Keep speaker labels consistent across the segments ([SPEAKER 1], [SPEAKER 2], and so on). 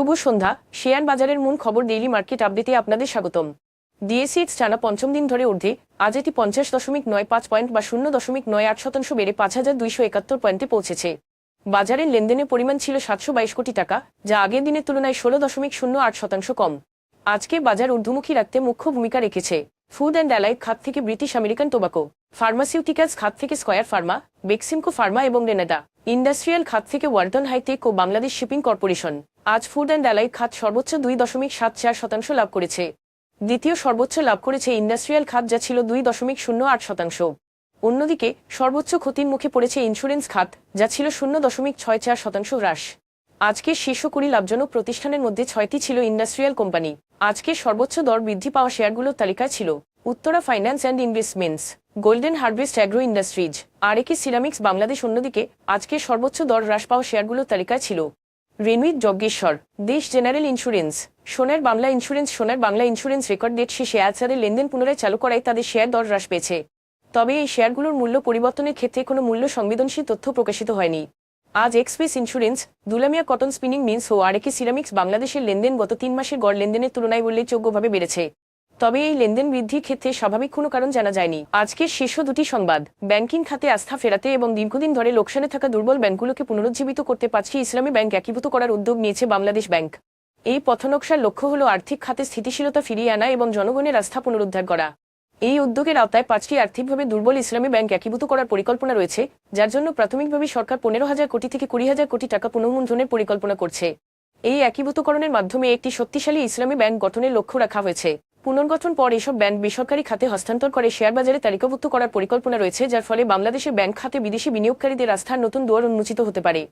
[SPEAKER 1] শুভ সন্ধ্যা। Share বাজারের মূল খবর ডেইলি মার্কেট আপডেটে আপনাদের স্বাগতম। ডিএসইএক্স টানা পঞ্চম দিন ধরে ঊর্ধ্বে, আজ এটি 50.95 পয়েন্ট বা 0.98% বেড়ে 5271 পয়েন্টে পৌঁছেছে। বাজারের লেনদেনের পরিমাণ ছিল 722 কোটি টাকা, যা আগের দিনের তুলনায় 16.08% কম। আজকে বাজার ঊর্ধ্বমুখী রাখতে মুখ্য ভূমিকা রেখেছে ফুড অ্যান্ড অ্যালাইড খাত থেকে ব্রিটিশ আমেরিকান টোবাকো, ফার্মাসিউটিক্যালস খাত থেকে স্কয়ার ফার্মা, বেক্সিমকো ফার্মা এবং রেনেডা, ইন্ডাস্ট্রিয়াল খাত থেকে ওয়ালটন হাইটেক ও বাংলাদেশ শিপিং কর্পোরেশন। আজ ফুড অ্যান্ড অ্যালাইড খাত সর্বোচ্চ 2.74% লাভ করেছে। দ্বিতীয় সর্বোচ্চ লাভ করেছে ইন্ডাস্ট্রিয়াল খাত, যা ছিল 2.08%। অন্যদিকে সর্বোচ্চ ক্ষতির মুখে পড়েছে ইন্স্যুরেন্স খাত, যা ছিল 0.64% হ্রাস। আজকের শীর্ষ 20 লাভজনক প্রতিষ্ঠানের মধ্যে 6টি ছিল ইন্ডাস্ট্রিয়াল কোম্পানি। আজকের সর্বোচ্চ দর বৃদ্ধি পাওয়া শেয়ারগুলোর তালিকায় ছিল Uttara Finance and Investments, Golden Harvest Agro Industries, RAK Ceramics Bangladesh. অন্যদিকে আজকের সর্বোচ্চ দর হ্রাস পাওয়া শেয়ারগুলোর তালিকায় ছিল রেনুইট যজ্ঞেশ্বর, দেশ জেনারেল ইন্স্যুরেন্স, সোনার বাংলা ইন্স্যুরেন্স। সোনার বাংলা ইন্স্যুরেন্স রেকর্ড ডেট শেষে আজকের লেনদেন পুনরায় চালু করায় তাদের শেয়ার দর হ্রাস পেয়েছে। তবে এই শেয়ারগুলোর মূল্য পরিবর্তনের ক্ষেত্রে কোনো মূল্য সংবেদনশীল তথ্য প্রকাশিত হয়নি। আজ Express Insurance, Dulamia Cotton Spinning Mills ও আরএকে সিরামিক্স বাংলাদেশের লেনদেন গত 3 মাসের গড় লেনদেনের তুলনায় উল্লেখযোগ্যভাবে বেড়েছে। তবে এই লেনদেন বৃদ্ধির ক্ষেত্রে স্বাভাবিক কোনো কারণ জানা যায়নি। আজকের শীর্ষ দুটি সংবাদ: ব্যাংকিং খাতে আস্থা ফেরাতে এবং দীর্ঘদিন ধরে লোকসানে থাকা দুর্বল ব্যাংকগুলোকে পুনরুজ্জীবিত করতে 5টি ইসলামী ব্যাংক একীভূত করার উদ্যোগ নিয়েছে বাংলাদেশ ব্যাংক। এই পথনকশার লক্ষ্য হল আর্থিক খাতে স্থিতিশীলতা ফিরিয়ে আনা এবং জনগণের আস্থা পুনরুদ্ধার করা। এই উদ্যোগের আওতায় 5টি আর্থিকভাবে দুর্বল ইসলামী ব্যাংক একীভূত করার পরিকল্পনা রয়েছে, যার জন্য প্রাথমিকভাবে সরকার 15,000 কোটি থেকে 20,000 কোটি টাকা পুনর্মূলধনের পরিকল্পনা করছে। এই একীভূতকরণের মাধ্যমে একটি শক্তিশালী ইসলামী ব্যাংক গঠনের লক্ষ্য রাখা হয়েছে। পুনর্গঠন পর এসব ব্যাংক বেসরকারি খাতে হস্তান্তর করে শেয়ার বাজারে তালিকাভুক্ত করার পরিকল্পনা রয়েছে, যার ফলে বাংলাদেশের ব্যাংক খাতে বিদেশি বিনিয়োগকারীদের আস্থার নতুন দুয়ার উন্মোচিত হতে পারে।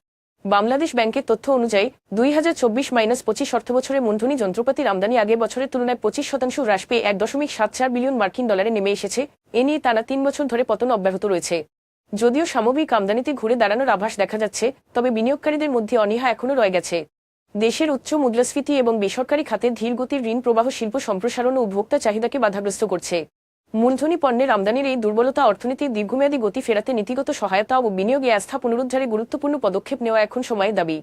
[SPEAKER 1] বাংলাদেশ ব্যাংকের তথ্য অনুযায়ী 2024-25 অর্থবছরে মূলধনী যন্ত্রপাতির আমদানি আগের বছরের তুলনায় 25% হ্রাস পেয়ে 1.74 বিলিয়ন মার্কিন ডলারে নেমে এসেছে। এ নিয়ে টানা 3 বছর ধরে পতন অব্যাহত রয়েছে। যদিও সামগ্রিক আমদানিতে ঘুরে দাঁড়ানোর আভাস দেখা যাচ্ছে, তবে বিনিয়োগকারীদের মধ্যে অনীহা এখনও রয়ে গেছে। দেশের উচ্চ মুদ্রাস্ফীতি এবং বেসরকারি খাতের ধীরগতির ঋণ প্রবাহ শিল্প সম্প্রসারণ ও উপভোক্তা চাহিদাকে বাধাগ্রস্ত করছে। মূলধনী পণ্যের আমদানির এই দুর্বলতা অর্থনীতির দীর্ঘমেয়াদী গতি ফেরাতে নীতিগত সহায়তা ও বিনিয়োগে আস্থা পুনরুদ্ধারে গুরুত্বপূর্ণ পদক্ষেপ নেওয়া এখন সময়ের দাবি।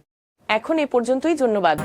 [SPEAKER 1] এখন এ পর্যন্তই, ধন্যবাদ।